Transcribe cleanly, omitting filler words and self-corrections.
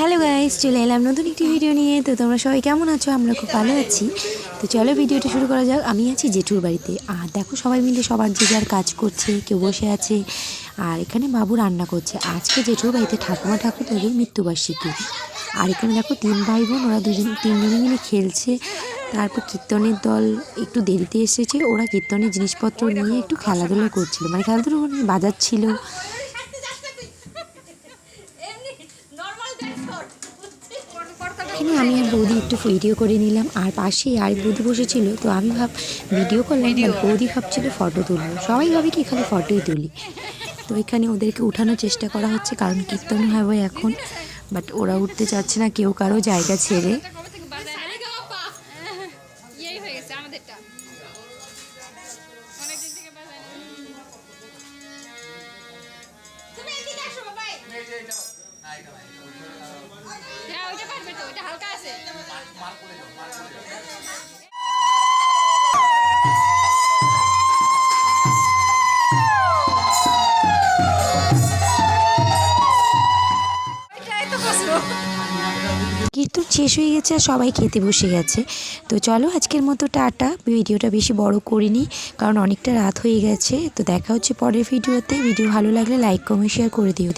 Hello guys, চলে এলাম নতুন একটি ভিডিও নিয়ে। তো তোমরা সবাই কেমন আছো? আমরা খুব ভালো আছি। তো চলো ভিডিওটা শুরু করা যাক। আমি আছি জেঠুর বাড়িতে, আর দেখো সবাই মিলে সবার যে যার কাজ করছে, কেউ বসে আছে, আর এখানে বাবু রান্না করছে। আজকে জেঠুর বাড়িতে ঠাকুমা ঠাকুরদাদের মৃত্যুবার্ষিকী। আর এখানে দেখো তিন ভাই বোন, ওরা তিনজনে মিলে খেলছে। তারপর কীর্তনের দল একটু দেরিতে এসেছে, ওরা কীর্তনের জিনিসপত্র নিয়ে একটু খেলাধুলা করছিল, মানে খেলাধুলো বাজাচ্ছিল। এখানে আমি আর বৌদি একটু ভিডিও করে নিলাম, আর পাশেই আরেক বৌদি বসেছিল। তো আমি ভিডিও করলাম, আর বৌদি ভাবছিল ফটো তুলবো। সবাই ভাবে কি খালি ফটোই তুলি। তো এখানে ওদেরকে উঠানোর চেষ্টা করা হচ্ছে, কারণ কীর্তন হবে এখন, বাট ওরা উঠতে চাচ্ছে না, কেউ কারো জায়গা ছেড়ে। কীর্তন শেষ হয়ে গেছে আর সবাই খেতে বসে গেছে। তো চলো আজকের মতো টাটা। ভিডিওটা বেশি বড় করিনি, কারণ অনেকটা রাত হয়ে গেছে। তো দেখা হচ্ছে পরের ভিডিওতে। ভিডিও ভালো লাগলে লাইক কমেন্ট শেয়ার করে দিও।